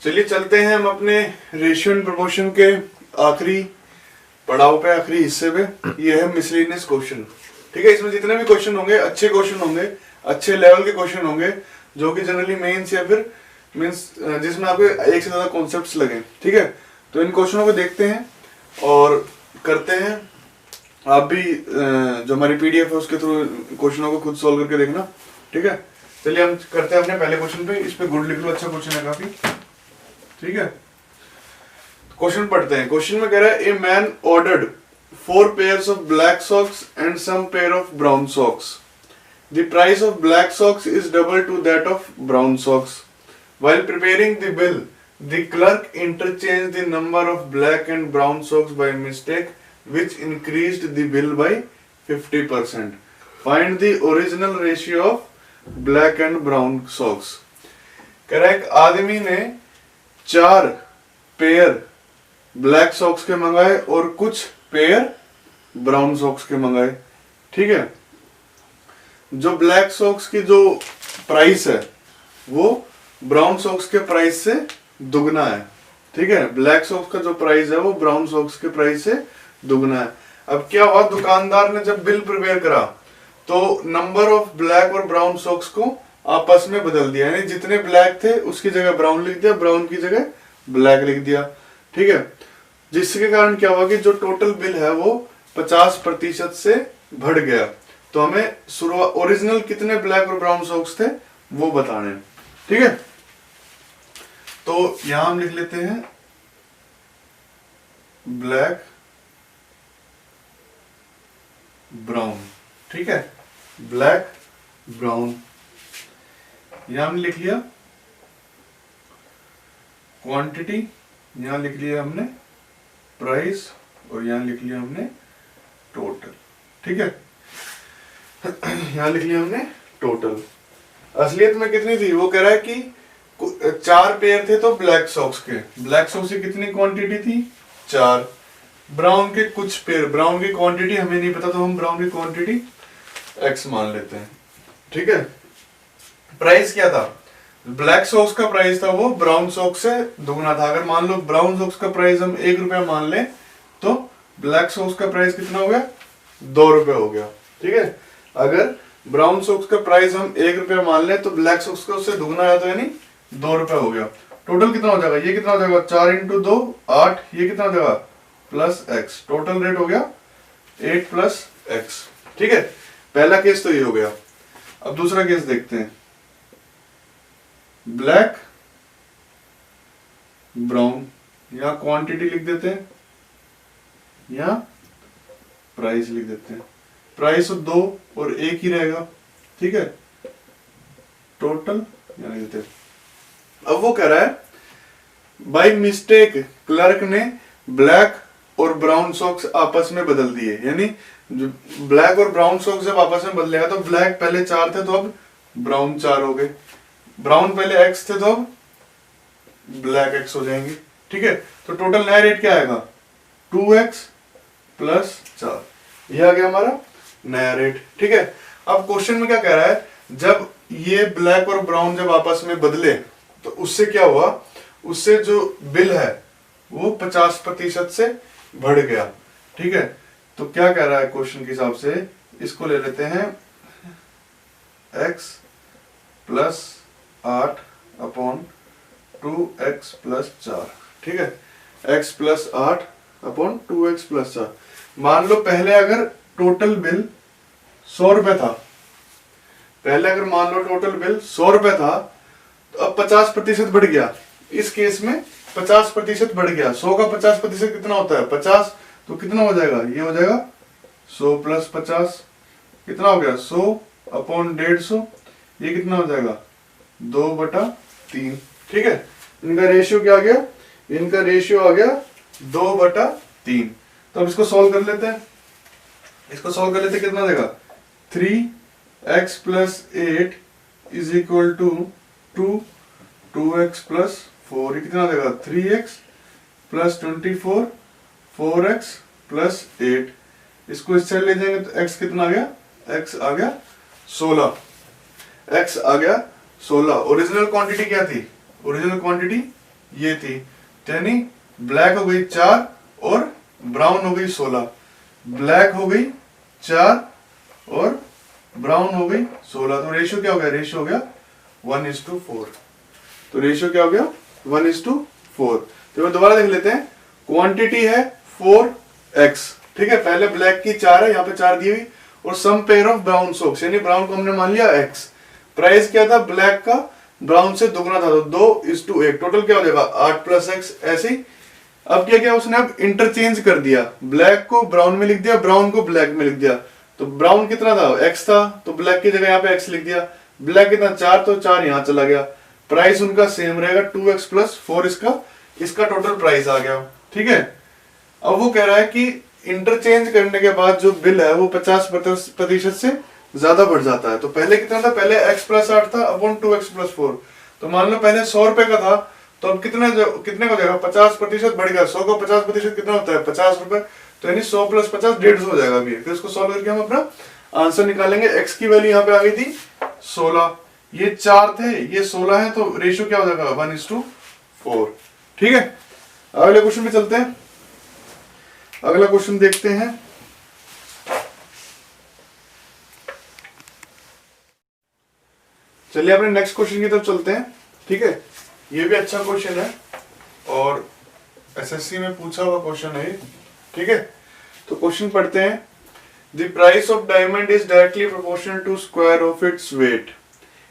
चलिए चलते हैं हम अपने रेशियो एंड प्रोपोर्शन के आखिरी पड़ाव पे, आखिरी हिस्से पे। ये है मिसलेनियस क्वेश्चन। ठीक है, इसमें जितने भी क्वेश्चन होंगे अच्छे क्वेश्चन होंगे, अच्छे लेवल के क्वेश्चन होंगे, जो कि जनरली मेंस या फिर मींस जिसमें आपको एक से ज्यादा कॉन्सेप्ट्स लगे। ठीक है, तो इन क्वेश्चनों को देखते हैं और करते हैं। आप भी जो हमारी पीडीएफ है उसके थ्रू क्वेश्चनों को खुद सॉल्व करके देखना। ठीक है, चलिए हम करते हैं अपने पहले क्वेश्चन पे। इस पे गुड लिख लो, अच्छा क्वेश्चन है काफी। ठीक है, क्वेश्चन पढ़ते हैं। क्वेश्चन में कह रहा है a man ordered 4 pairs of black socks and some pair of brown socks. The price of black socks is double to that of brown socks. While preparing the bill, the clerk interchanged the number of black and brown socks by mistake, which increased the bill by 50%. Find the original ratio of black and brown socks. कह रहा है एक आदमी ने 4 pair black socks के मंगाए और कुछ पेयर ब्राउन सॉक्स के मंगाए। ठीक है, जो ब्लैक सॉक्स की जो प्राइस है वो ब्राउन सॉक्स के प्राइस से दुगना है। ठीक है, ब्लैक सॉक्स का जो प्राइस है वो ब्राउन सॉक्स के प्राइस से दुगना है। अब क्या हुआ, दुकानदार ने जब बिल प्रिपेयर करा तो नंबर ऑफ ब्लैक और ब्राउन सॉक्स को आपस में बदल दिया, यानी जितने ब्लैक थे उसकी जगह ब्राउन लिख दिया, ब्राउन की जगह ब्लैक लिख दिया। ठीक है, जिसके कारण क्या हुआ कि जो टोटल बिल है वो 50% से बढ़ गया। तो हमें शुरुआत ओरिजिनल कितने ब्लैक और ब्राउन सॉक्स थे वो बताने हैं। ठीक है, तो यहां हम लिख लेते हैं ब्लैक ब्राउन। ठीक है, ब्लैक ब्राउन, यहां हमने लिख लिया क्वांटिटी, यहां लिख लिया हमने प्राइस और यहां लिख लिया हमने टोटल। ठीक है, यहां लिख लिया हमने टोटल। असलियत में कितनी थी वो कह रहा है कि 4 पेयर थे तो ब्लैक सॉक्स के, ब्लैक सॉक्स की कितनी क्वांटिटी थी 4, ब्राउन के कुछ पेयर, ब्राउन की क्वांटिटी हमें नहीं पता तो हम ब्राउन की क्वांटिटी x मान लेते हैं। ठीक है, प्राइस क्या था, ब्लैक सॉक्स का प्राइस था वो ब्राउन सॉक्स से दुगना था। अगर मान लो ब्राउन सॉक्स का प्राइस हम 1 रुपया मान लें तो ब्लैक सॉक्स का प्राइस कितना हो गया, 2 रुपए हो गया। ठीक है, अगर ब्राउन सॉक्स का प्राइस हम 1 रुपया मान लें तो ब्लैक सॉक्स का उससे दुगना आया तो यानी 2 रुपए हो गया। टोटल कितना हो जाएगा, ये कितना हो जाएगा 4 × 2 8, ये कितना हो जाएगा प्लस x, टोटल रेट हो गया 8 + x। ठीक है, पहला केस तो ये हो गया। अब दूसरा केस देखते हैं, ब्लैक ब्राउन, यहां क्वांटिटी लिख देते हैं, यहां प्राइस लिख देते हैं। प्राइस 2 और 1 ही रहेगा। ठीक है, टोटल यहां लिख देते हैं। अब वो कह रहा है बाय मिस्टेक क्लर्क ने ब्लैक और ब्राउन सॉक्स आपस में बदल दिए, यानी जो ब्लैक और ब्राउन सॉक्स जब आपस में बदलेगा तो ब्लैक पहले 4 थे तो अब ब्राउन 4 हो गए, ब्राउन पहले x थे तो अब ब्लैक x हो जाएंगे। ठीक है, तो टोटल नया रेट क्या आएगा 2x + 4, ये आ गया हमारा नया रेट। ठीक है, अब क्वेश्चन में क्या कह रहा है, जब ये ब्लैक और ब्राउन जब आपस में बदले तो उससे क्या हुआ, उससे जो बिल है वो 50% से बढ़ गया। ठीक है, तो क्या कह रहा है क्वेश्चन के हिसाब से, इसको ले लेते हैं x + 8 / 2x + 4। ठीक है, x + 8 / 2x + 4। मान लो पहले अगर टोटल बिल 100 रुपए था, पहले अगर मान लो टोटल बिल 100 रुपए था तो अब 50% बढ़ गया। इस केस में 50% बढ़ गया, 100 का 50% कितना होता है 50, तो कितना हो जाएगा, ये हो जाएगा 100 + 50, कितना हो गया 100 / 150, ये कितना हो जाएगा 2/3। ठीक है, इनका रेशियो क्या आ गया, इनका रेशियो आ गया 2/3। तो अब इसको सॉल्व कर लेते हैं, इसको सॉल्व कर लेते हैं, कितना देगा 3x + 8 = 2, 2x + 4, ये कितना देगा 3x + 24, 4x + 8। इसको इस साइड ले जाएंगे तो x कितना आ गया, x आ गया 16, x आ गया 16। ओरिजिनल क्वांटिटी क्या थी, ओरिजिनल क्वांटिटी ये थी, यानी ब्लैक हो गई 4 और ब्राउन हो गई 16। ब्लैक हो गई 4 और ब्राउन हो गई 16। तो रेशियो क्या हो गया? रेशियो हो गया 1:4। तो रेशियो क्या हो गया? 1:4। तो मैं दोबारा देख लेते हैं। क्वांटिटी है 4x, ठीक है, पहले ब्लैक की 4 है, यहाँ पे 4 दी हुई, और सम पेयर ऑफ ब्राउन सॉक्स, यानी ब्राउन को हमने मान लिया x। प्राइस क्या था? ब्लैक का ब्राउन से दुगना था, तो 2:1। टोटल क्या हो जाएगा? 8 + x। ऐसे ही अब क्या किया उसने? अब इंटरचेंज कर दिया, ब्लैक को ब्राउन में लिख दिया, ब्राउन को ब्लैक में लिख दिया। तो ब्राउन कितना था? x था, तो ब्लैक की जगह यहाँ पे x लिख दिया। ब्लैक कितना? 4, तो 4 यहाँ चला गया। प्राइस उनका सेम रहेगा, 2x + 4 इसका टोटल प्राइस आ गया, ठीक है। अब वो कह रहा है कि इंटरचेंज करने के बाद जो बिल है वो 50% से ज्यादा बढ़ जाता है। तो पहले कितना था? पहले x + 8 था अपॉन 2x + 4। तो मान लो पहले 100 रुपए का था, तो अब कितने को देगा? 50% बढ़ गया। 100 का 50% कितना होता है? 50 रुपए। तो यानी 100 + 50 150 हो जाएगा अभी। फिर इसको सॉल्व करके हम अपना आंसर निकालेंगे। x की वैल्यू यहाँ पे आ गई थी 16, ये 4 थे, ये 16 है, तो रेशियो क्या हो जाएगा? 1:4, ठीक है। अगले क्वेश्चन में चलते हैं। अगला क्वेश्चन देखते हैं। चलिए अपने नेक्स्ट क्वेश्चन की तरफ चलते हैं, ठीक है। ये भी अच्छा क्वेश्चन है और एसएससी में पूछा हुआ क्वेश्चन है, ठीक है। तो क्वेश्चन पढ़ते हैं। The price of diamond is directly proportional to square of its weight.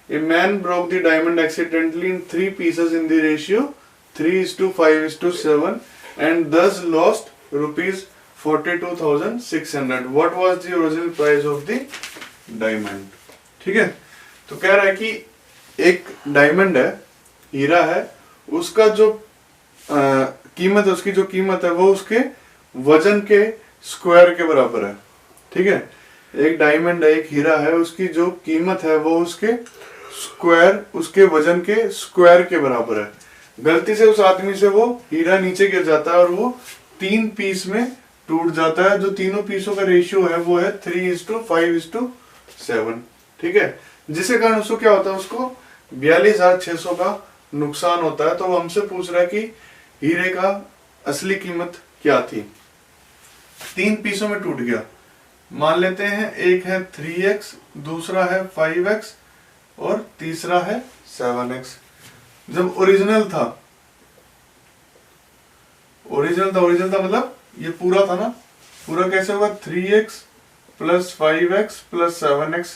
A man broke the diamond accidentally in 3 pieces in the ratio 3:5:7 and thus lost ₹42,600. What was the original price of the diamond? ठीक है। तो कह रहा है कि एक diamond है, हीरा है, उसका जो कीमत है, उसकी जो कीमत है वो उसके वजन के स्क्वायर के बराबर है, ठीक है। एक डायमंड है, एक हीरा है, उसकी जो कीमत है वो उसके स्क्वायर, उसके वजन के स्क्वायर के बराबर है। गलती से उस आदमी से वो हीरा नीचे गिर जाता है और वो 3 पीस में टूट जाता है। जो तीनों पीसों का रेशियो है वो है 3:5:7, ठीक है। जिसके कारण उसको क्या होता है? उसको 42,600 का नुकसान होता है। तो वो हमसे पूछ रहा है कि हीरे का असली कीमत क्या थी। 3 पीसों में टूट गया। मान लेते हैं एक है 3x, दूसरा है 5x और तीसरा है 7x। जब ओरिजिनल था मतलब ये पूरा था ना, पूरा कैसे होगा? 3x + 5x + 7x,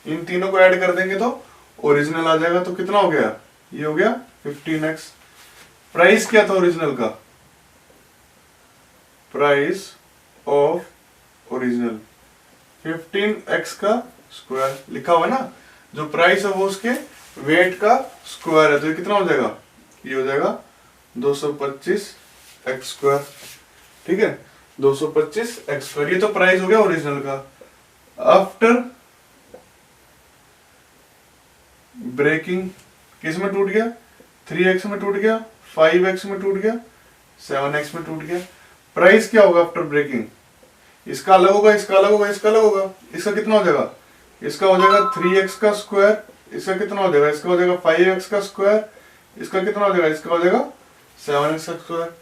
इन तीनों को ऐड कर देंगे तो ओरिजिनल आ जाएगा। तो कितना हो गया? ये हो गया 15x। प्राइस क्या था ओरिजिनल का? प्राइस ऑफ ओरिजिनल 15x का स्क्वायर लिखा हुआ है ना। जो प्राइस है वो उसके वेट का स्क्वायर है, तो ये कितना हो जाएगा? ये हो जाएगा 225x², ठीक है। 225x², ये तो प्राइस हो गया ओरिजिनल का। आफ्टर ब्रेकिंग किस में टूट गया? 3x में टूट गया, 5x में टूट गया, 7x में टूट गया। प्राइस क्या होगा आफ्टर ब्रेकिंग? इसका अलग होगा, इसका अलग होगा, इसका अलग होगा। इसका कितना हो जाएगा? इसका हो जाएगा 3x का स्क्वायर, इसका कितना हो जाएगा? इसका हो जाएगा 5x का स्क्वायर, इसका कितना हो जाएगा? इसका हो जाएगा 7x का स्क्वायर।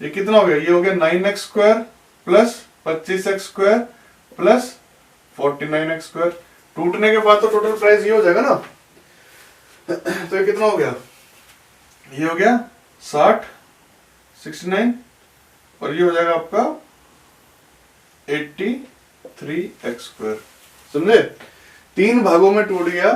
ये कितना हो गया? ये हो गया 9x² plus 25x² plus 49x²। टूटने के बाद तो टोटल प्राइस ये हो जाएगा ना। तो ये कितना हो गया? ये हो गया 69 और ये हो जाएगा आपका 83x²। समझे? 3 भागों में टूट गया,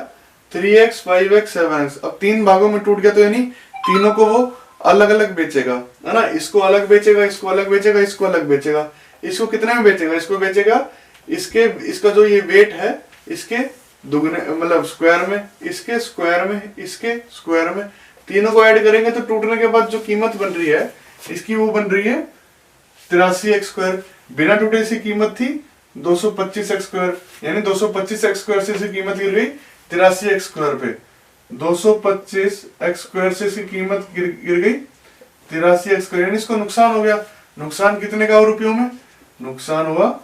3x 5x 7x। अब 3 भागों में टूट गया तो यानी तीनों को वो अलग अलग बेचेगा, है ना। इसको अलग बेचेगा, इसको अलग बेचेगा, इसको अलग बेचेगा। इसको कितने में बेचेगा? इसको बेचेगा इसका जो ये वेट है इसके दुगने, मतलब स्क्वायर में, इसके स्क्वायर में, इसके स्क्वायर में। तीनों को ऐड करेंगे तो टूटने के बाद जो कीमत बन रही है इसकी वो बन रही है 83x²। बिना टूटे इसकी कीमत थी 225x², यानी 225x² से इसकी कीमत गिर गई 83x² पे। 225x² से इसकी कीमत गिर गई 83x², यानी इसको नुकसान हो गया। नुकसान कितने का रुपयों में? नुकसान हुआ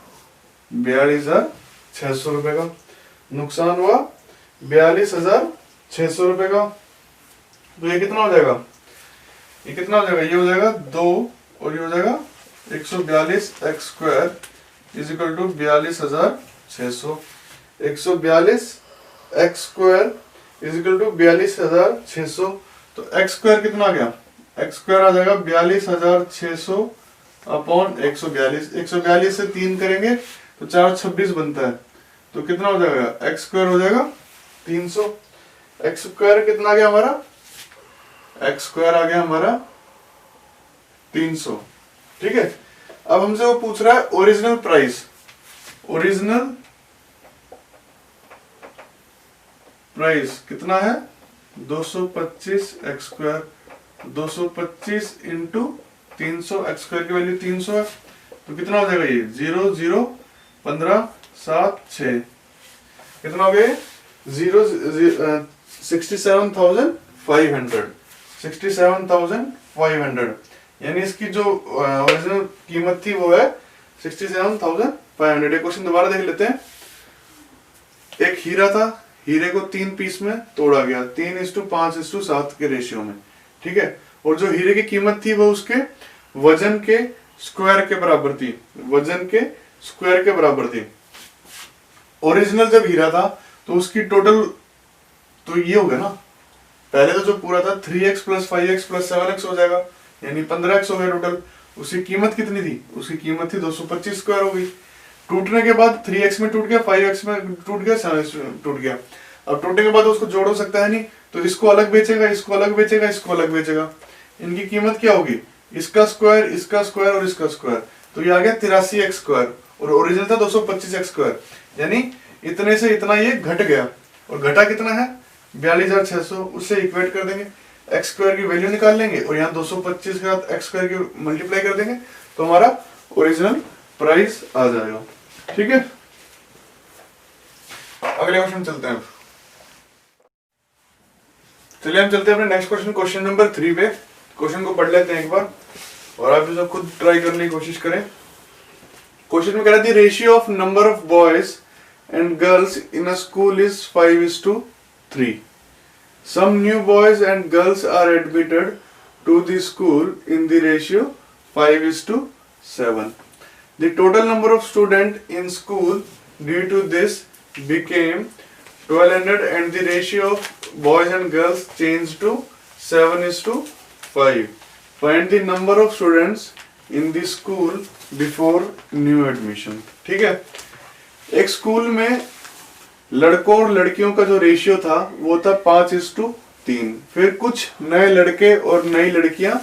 42,600 रुपए का। नुकसान हुआ 42,600 रुपए का। तो ये कितना हो जाएगा? ये कितना हो जाएगा, ये हो जाएगा 2 और ये हो जाएगा 142 x square is equal to 42,600। 142 x square is equal to 42,600। तो एक्स स्क्वायर कितना आ गया, एक्स स्क्वायर आ जाएगा 42,600 अपॉन 142। 142 से 3 करेंगे तो 426 बनता है। तो कितना हो जाएगा, एक्स स्क्वायर हो जाएगा 300। एक्स स्क्वायर कितना आ गया हमारा, एक्स स्क्वायर आ गया हमारा 300। ठीक है, अब हमसे वो पूछ रहा है ओरिजिनल प्राइस। ओरिजिनल प्राइस कितना है, 225 x square. 225 into 300, x square की वैल्यू 300 है, तो कितना हो जाएगा ये 0 0 15 7 6, कितना हो गया 67,500। 67,500 यानी इसकी जो ओरिजिनल कीमत थी वो है 67,500। ये क्वेश्चन दोबारा देख लेते हैं। एक हीरा था, हीरे को 3 पीस में तोड़ा गया 3:5:7 के रेशियो में। ठीक है, और जो हीरे की कीमत थी वो उसके वजन के स्क्वायर के बराबर थी, वजन के स्क्वायर के बराबर थी। ओरिजिनल जब हीरा था तो उसकी टोटल तो ये हो गया ना, पहले तो जो पूरा था 3x + 5x + 7x हो जाएगा, यानी 15x हो गया टोटल। उसकी कीमत कितनी थी, उसकी कीमत थी 225 स्क्वायर हो गई। टूटने के बाद 3x में टूट गया, 5x में टूट गया, 7x में टूट गया। अब टूटने के बाद उसको जोड़ हो सकता है नहीं, तो इसको अलग बेचेगा, इसको अलग बेचेगा, इसको अलग बेचेगा। इनकी कीमत क्या होगी, इसका स्क्वायर, इसका स्क्वायर और इसका स्क्वायर। तो ये आ गया 83x स्क्वायर और ओरिजिनल था 225x स्क्वायर, यानी इतने से इतना ये घट गया। और घटा कितना है 42,600, उससे इक्वेट कर देंगे, एक्स स्क्वायर की वैल्यू निकाल लेंगे और यहाँ 225 के साथ एक्स स्क्वायर की मल्टीप्लाई कर देंगे, तो हमारा ओरिजिनल प्राइस आ जाएगा। ठीक है, अगले क्वेश्चन चलते हैं। चलिए हम चलते हैं अपने नेक्स्ट क्वेश्चन, क्वेश्चन नंबर 3 पे। क्वेश्चन को पढ़ लेते हैं एक बार और आप इसे खुद ट्राई करने की कोशिश करें। क्वेश्चन में कह रहा है, the ratio of number of boys and girls in a school is 5:3. Some new boys and girls are admitted to the school in the ratio 5:7. The total number of students in school due to this became 1200 and the ratio of boys and girls changed to 7:5. Find the number of students in the school before new admission. ठीक है, एक school में लड़कों और लड़कियों का जो ratio था वो था 5:3। फिर कुछ नए लड़के और नई लड़कियां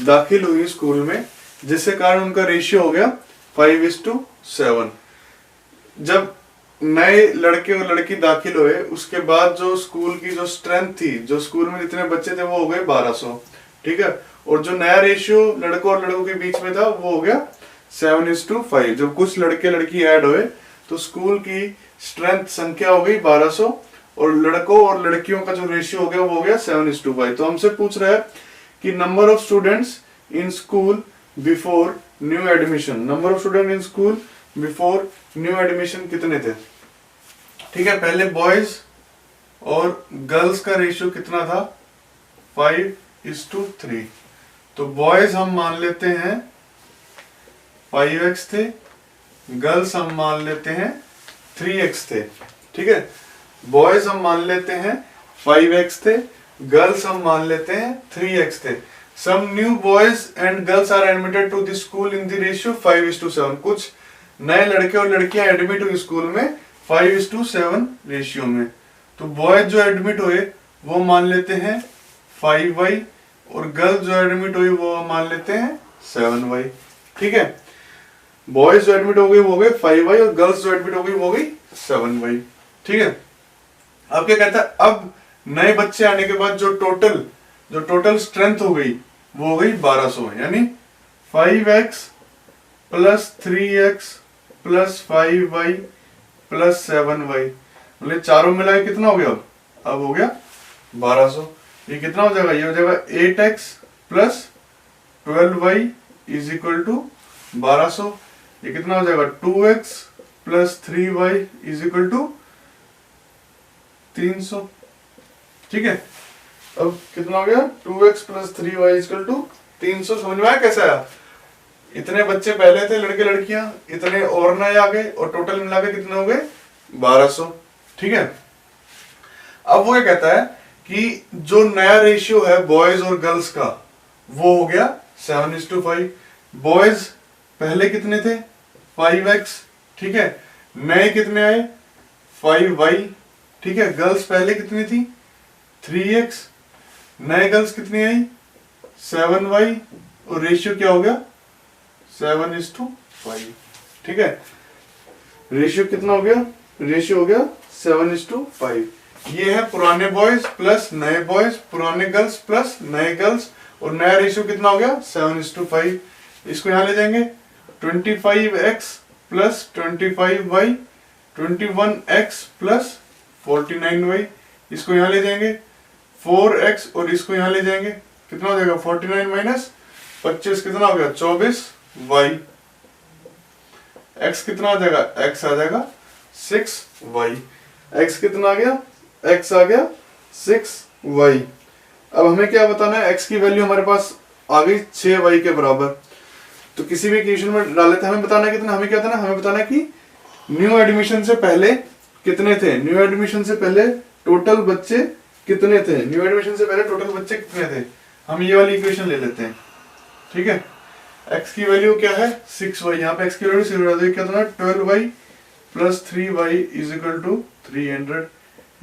दाखिल हुई स्कूल में, जिससे कारण उनका रेशियो हो गया 5:7। जब नए लड़के और लड़की दाखिल हुए उसके बाद जो स्कूल की जो स्ट्रेंथ थी, जो स्कूल में जितने बच्चे थे वो हो गए 1200। ठीक है, और जो नया रेशियो लड़कों और लड़कों के बीच में था वो हो गया 7:5। जब कुछ लड़के लड़की ऐड हुए तो स्कूल की स्ट्रेंथ संख्या हो गई 1200 और लड़कों और लड़कियों का जो रेशियो हो गया वो हो गया 7:5। तो हमसे पूछ रहा है कि number of students in school before new admission, number of student in school before new admission कितने थे। ठीक है, पहले बॉयज और गर्ल्स का रेशियो कितना था 5:3। तो बॉयज हम मान लेते हैं 5x थे, गर्ल्स हम मान लेते हैं 3x थे। ठीक है, बॉयज हम मान लेते हैं 5x थे, गर्ल्स हम मान लेते हैं 3x थे। Some new boys and girls are admitted to the school in the ratio 5:7। कुछ नए लड़के और लड़कियां एडमिट हुई स्कूल में 5:7 रेशियो में। तो बॉयज जो एडमिट हुए वो मान लेते हैं 5y और गर्ल्स जो एडमिट हुई वो मान लेते हैं 7y। ठीक है, बॉयज जो एडमिट हो गई वो हो गए 5y और गर्ल्स जो एडमिट हो गई वो हो गई 7y। ठीक है, अब क्या कहता है, अब नए बच्चे आने के बाद जो टोटल स्ट्रेंथ हो गई वो हो गई 1200, यानी 5x + 3x + 5y + 7y, मतलब चारों मिलाए कितना हो गया, अब हो गया 1200। ये कितना हो जाएगा, ये हो जाएगा 8x + 12y = 1200। ये कितना हो जाएगा 2x + 3y = 300। ठीक है, अब कितना हो गया 2x plus 3y equal to 300। समझ में आया कैसे आया? इतने बच्चे पहले थे लड़के लड़कियां, इतने और नए आ गए और टोटल मिला के कितने हो गए 1200। ठीक है, अब वो ये कहता है कि जो नया रेशियो है बॉयज और गर्ल्स का वो हो गया 7:5। बॉयज पहले कितने थे 5x, ठीक है, नए कितने आए 5y, ठीक है। गर्ल्स पहले कितनी थी 3x, नए गर्ल्स कितनी आई 7y और रेशियो क्या हो गया 7:5। ठीक है, रेशियो कितना हो गया, रेशियो हो गया 7:5। ये है पुराने बॉयज प्लस नए बॉयज, पुराने गर्ल्स प्लस नए गर्ल्स, और नया रेशियो कितना हो गया 7:5। इसको यहां ले जाएंगे 25x plus 25y, 21x plus 49y। इसको यहां ले जाएंगे 4x और इसको यहां ले जाएंगे, कितना हो जाएगा 49 माइनस 25 कितना हो गया 24y। x कितना आ जाएगा, x आ जाएगा 6y। x कितना आ गया, x आ गया 6y। अब हमें क्या बताना है, x की वैल्यू हमारे पास आ गई 6y के बराबर। तो किसी भी इक्वेशन में डाल लेते हैं, हमें बताना है कितना, हमें क्या बताना है, हमें बताना है कि न्यू एडमिशन से पहले कितने थे, न्यू एडमिशन से पहले टोटल बच्चे कितने थे, न्यू एडमिशन से पहले टोटल बच्चे कितने थे। हम ये वाली इक्वेशन ले लेते हैं। ठीक है, x की वैल्यू क्या है 6y, यहाँ पे x की वैल्यू 6 क्या था 12y plus 3y is equal to 300।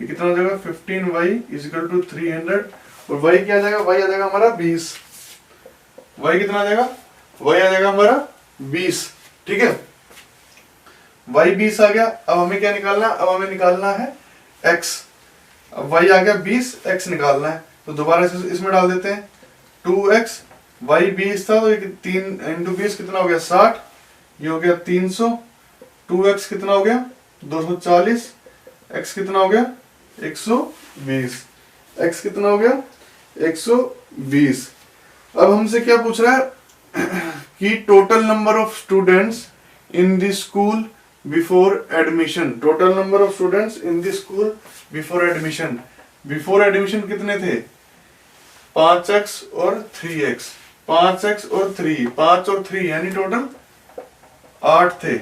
ये कितना हो जाएगा 15y इज इक्वल टू 300 और y क्या आ जाएगा, y आ जाएगा हमारा 20। y कितना आ जाएगा, y आ जाएगा हमारा 20। ठीक है, y 20 आ गया। अब हमें क्या निकालना है, अब हमें निकालना है x। अब y आ गया 20, x निकालना है, तो दोबारा से इसमें डाल देते हैं 2x, y 20 था तो 3 इंटू 20 कितना हो गया 60, ये हो गया 300, 2x कितना हो गया 240, x कितना हो गया 120, x कितना हो गया 120। अब हमसे क्या पूछ रहा है कि total number of students in the school before admission, total number of students in the school before admission. Before admission कितने थे 5x और 3x, 5x और 3, 5 और 3 यानी टोटल 8 थे,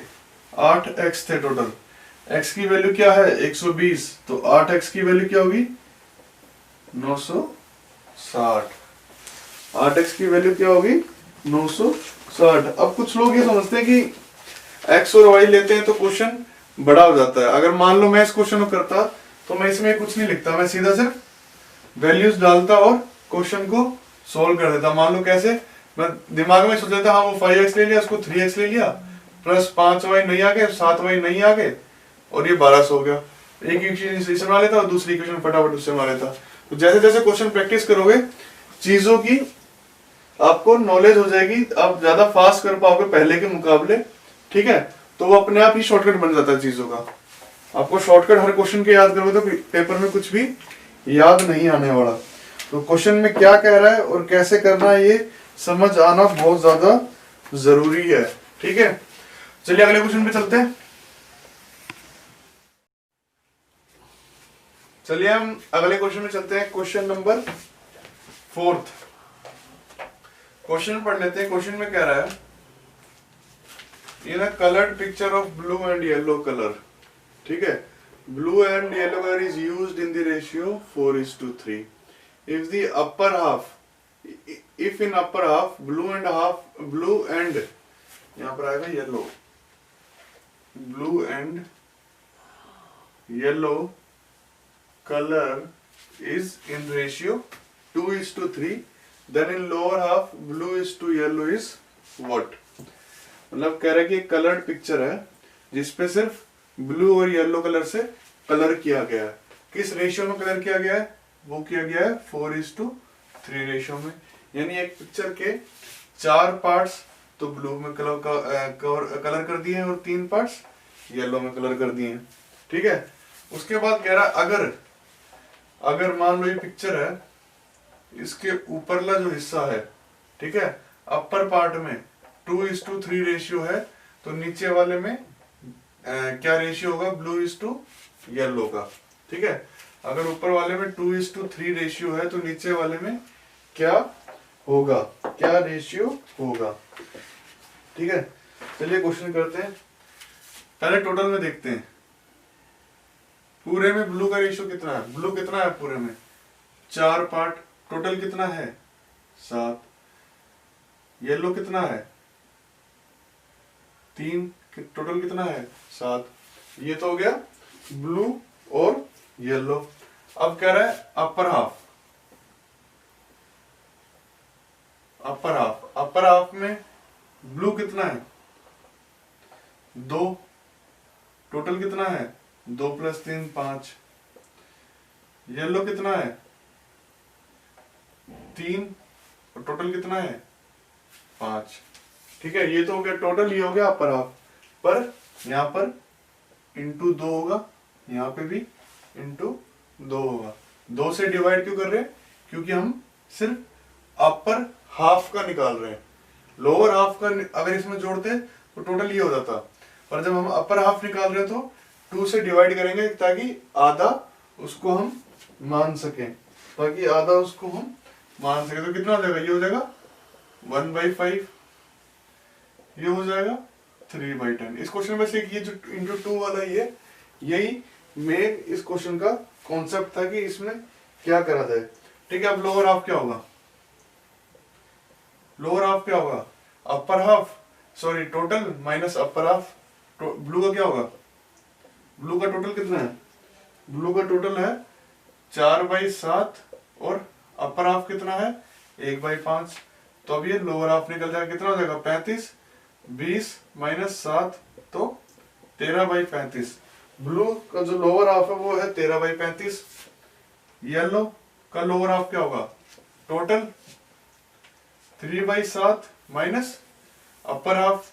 8x थे टोटल। x की वैल्यू क्या है 120, तो 8x की वैल्यू क्या होगी 960। 8x की वैल्यू क्या होगी 960। अब कुछ लोग ये समझते हैं कि x और y लेते हैं तो क्वेश्चन बड़ा हो जाता है। अगर मान लो मैं इस क्वेश्चन को करता तो मैं इसमें कुछ नहीं लिखता, मैं सीधा सिर्फ वैल्यूज डालता और क्वेश्चन को सोल्व कर देता। मान लो कैसे, मैं दिमाग में सोच लेता हाँ वो 5x ले लिया, उसको 3x ले लिया, प्लस 5y नहीं आ गए, 7y नहीं आ गए और ये 1200 हो गया। एक इक्वेशन इसे बना लेता और दूसरी इक्वेशन फटाफट उससे बना लेता। तो जैसे जैसे क्वेश्चन प्रैक्टिस करोगे चीजों की आपको नॉलेज हो जाएगी, आप ज्यादा फास्ट कर पाओगे पहले के मुकाबले। ठीक है, तो वो अपने आप ही शॉर्टकट बन जाता है चीजों का। आपको शॉर्टकट हर क्वेश्चन के याद करोगे तो पेपर में कुछ भी याद नहीं आने वाला। तो क्वेश्चन में क्या कह रहा है और कैसे करना है ये समझ आना बहुत ज्यादा जरूरी है। ठीक है, चलिए अगले क्वेश्चन पे चलते हैं। चलिए हम अगले क्वेश्चन में चलते हैं, क्वेश्चन नंबर 4। क्वेश्चन पढ़ लेते हैं। क्वेश्चन में कह रहा है in a coloured picture of blue and yellow colour, ठीक है, blue and yellow colour is used in the ratio 4:3। if the upper half, if in upper half blue and यहाँ पर आएगा yellow, blue and yellow color is in ratio 2:3, then in lower half blue is to yellow is what। मतलब कह रहा है कि एक coloured picture है जिसपे सिर्फ ब्लू और येलो कलर से कलर किया गया है। किस रेशियो में कलर किया गया है, वो किया गया है 4:3 रेशियो में। यानी एक पिक्चर के 4 पार्ट्स तो ब्लू में कलर कर दिए हैं और 3 पार्ट्स येलो में कलर कर दिए हैं। ठीक है, उसके बाद कह रहा है अगर मान लो ये पिक्चर है, इसके ऊपरला जो हिस्सा है, ठीक है, अपर पार्ट में 2:3 रेशियो है, तो नीचे वाले में क्या रेशियो होगा, ब्लू इज टू येलो का। ठीक है, अगर ऊपर वाले में 2:3 रेशियो है तो नीचे वाले में क्या होगा, क्या रेशियो होगा। ठीक है, चलिए क्वेश्चन करते हैं। पहले टोटल में देखते हैं, पूरे में ब्लू का रेशियो कितना है, ब्लू कितना है पूरे में 4 पार्ट, टोटल कितना है 7। येलो कितना है 3, टोटल कितना है 7। ये तो हो गया ब्लू और येलो। अब कह रहा है अपर हाफ, अपर हाफ में ब्लू कितना है 2, टोटल कितना है 2 + 3 5। येलो कितना है 3 और टोटल कितना है 5। ठीक है, ये तो हो गया टोटल, ये हो गया अपर हाफ। पर यहाँ पर इंटू 2 होगा, यहाँ पे भी इंटू 2 होगा। 2 से डिवाइड क्यों कर रहे हैं, क्योंकि हम सिर्फ अपर हाफ का निकाल रहे हैं। लोअर हाफ का अगर इसमें जोड़ते तो टोटल ये हो जाता, पर जब हम अपर हाफ निकाल रहे हैं तो 2 से डिवाइड करेंगे ताकि आधा उसको हम मान सकें, तो कितना हो जाएगा, ये हो जाएगा 1/5, ये हो जाएगा 3/10। इस क्वेश्चन में से ये जो इंटू 2 वाला ये यही मेन इस क्वेश्चन का कॉन्सेप्ट था कि इसमें क्या करा जाए। ठीक है, अब लोअर हाफ क्या होगा, upper half sorry total minus upper half. Blue का क्या होगा, ब्लू का टोटल कितना है, ब्लू का टोटल है 4/7 और अपर हाफ कितना है 1/5। तो अब ये लोअर हाफ निकल जाएगा, कितना हो जाएगा 35, 20 - 7 तो 13/35। ब्लू का जो लोअर हाफ है वो है 13/35। येलो का लोअर हाफ क्या होगा, total 3/7 minus upper half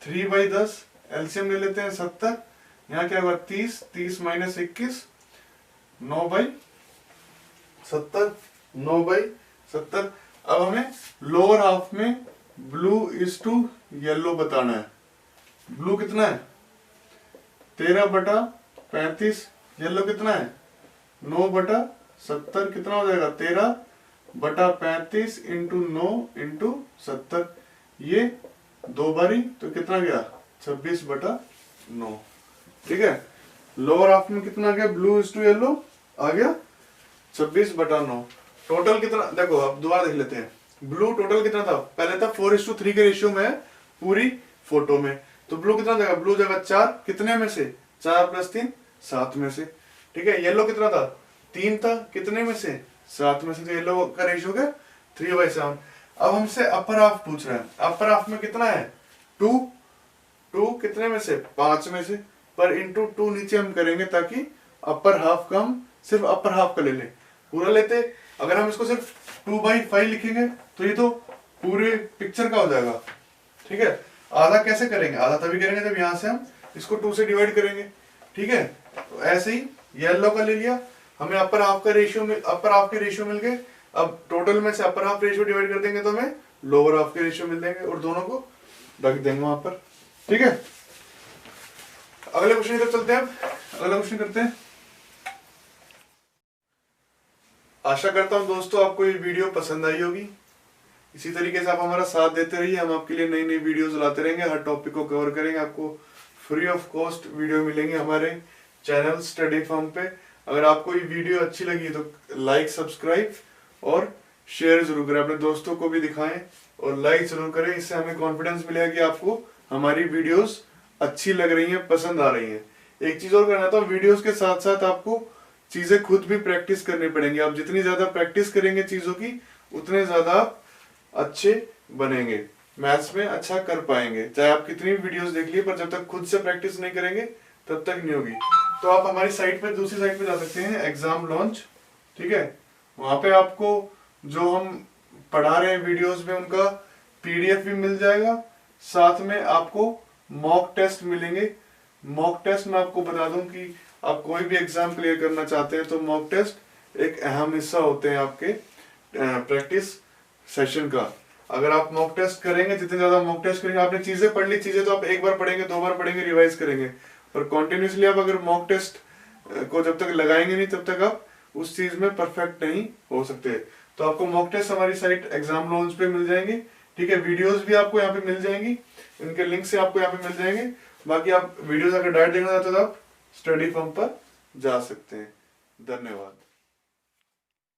3/10, LCM ले लेते हैं 70। यहाँ क्या होगा 30, 30 - 21 9/70। अब हमें लोअर हाफ में ब्लू इज टू येलो बताना है। ब्लू कितना है 13/35, येलो कितना है 9/70, कितना हो जाएगा 13/35 × 9 × 70। ये 2 बारी तो कितना गया 26/9। ठीक है, लोअर हाफ में कितना गया, ब्लू इज टू येलो आ गया 26/9। टोटल कितना, देखो अब दोबारा देख लेते हैं। ब्लू टोटल कितना था, पहले था 4:3 के रेशियो में पूरी फोटो में, तो ब्लू कितना जाएगा, ब्लू जाएगा 4, कितने में से 4 + 3 7 में से। ठीक है, येलो कितना था 3 था, कितने में से 7 में से, तो येलो का रेशियो क्या 3/7। अब हमसे अपर हाफ पूछ रहा है, अपर हाफ में कितना है 2 कितने में से 5 में से, पर इंटू 2 नीचे हम करेंगे ताकि अपर हाफ का हम सिर्फ अपर हाफ का ले लें, पूरा लेते। अगर हम इसको सिर्फ 2/5 लिखेंगे तो ये तो पूरे पिक्चर का हो जाएगा। ठीक है, आधा कैसे करेंगे, आधा तभी करेंगे जब यहाँ से हम इसको 2 से डिवाइड करेंगे। ठीक है, तो ऐसे ही येलो का ले लिया, हमें अपर हाफ के रेशियो मिल गए। अब टोटल में से अपर हाफ रेशियो डिवाइड कर देंगे तो हमें लोअर हाफ के रेशियो मिल देंगे और दोनों को रख देंगे वहां पर। ठीक है, अगले क्वेश्चन की तरफ चलते हैं। अगला क्वेश्चन करते हैं। आशा करता हूं दोस्तों आपको ये वीडियो पसंद आई होगी। इसी तरीके से आप हमारा साथ देते रहिए, हम आपके लिए नई नई वीडियोस लाते रहेंगे, हर टॉपिक को कवर करेंगे। आपको फ्री ऑफ कॉस्ट वीडियो मिलेंगे हमारे चैनल स्टडी फॉर्म पे। अगर आपको ये वीडियो अच्छी लगी तो लाइक, सब्सक्राइब और शेयर जरूर करें, अपने दोस्तों को भी दिखाएं और लाइक जरूर करें। इससे हमें कॉन्फिडेंस मिलेगा कि आपको हमारी वीडियोस अच्छी लग रही हैं, पसंद आ रही हैं। एक चीज और कहना था, वीडियोस के साथ साथ आपको चीजें खुद भी प्रैक्टिस करनी पड़ेंगी। आप जितनी ज्यादा प्रैक्टिस करेंगे चीजों की, उतने ज्यादा आप अच्छे बनेंगे, मैथ्स में अच्छा कर पाएंगे। चाहे आप कितनी भी वीडियोस देख लिए, पर जब तक खुद से प्रैक्टिस नहीं करेंगे तब तक नहीं होगी। तो आप हमारी साइट पे, दूसरी साइट पे जा सकते हैं, एग्जाम लॉन्च। ठीक है, वहां पे आपको जो हम पढ़ा रहे हैं वीडियोस में उनका पीडीएफ भी मिल जाएगा, साथ में आपको मॉक टेस्ट मिलेंगे। मॉक टेस्ट में आपको बता दूं कि आप कोई भी एग्जाम क्लियर करना चाहते हैं तो मॉक टेस्ट एक अहम हिस्सा होते हैं आपके प्रैक्टिस सेशन का। अगर आप मॉक टेस्ट करेंगे, जितने ज्यादा मॉक टेस्ट करेंगे, आपने चीजें पढ़ ली, चीजें तो आप एक बार पढ़ेंगे, 2 बार पढ़ेंगे, रिवाइज करेंगे, पर कॉन्टिन्यूसली आप अगर मॉक टेस्ट को जब तक लगाएंगे नहीं तब तक आप उस चीज में परफेक्ट नहीं हो सकते। तो आपको मॉक टेस्ट हमारी साइट एग्जाम लॉन्च पे मिल जाएंगे, ठीक है। वीडियोस भी आपको यहाँ पे मिल जाएंगी, इनके लिंक से आपको यहाँ पे मिल जाएंगे। बाकी आप वीडियोस अगर डायरेक्ट देखना चाहते हो तो आप स्टडी फॉर्म पर जा सकते हैं। धन्यवाद।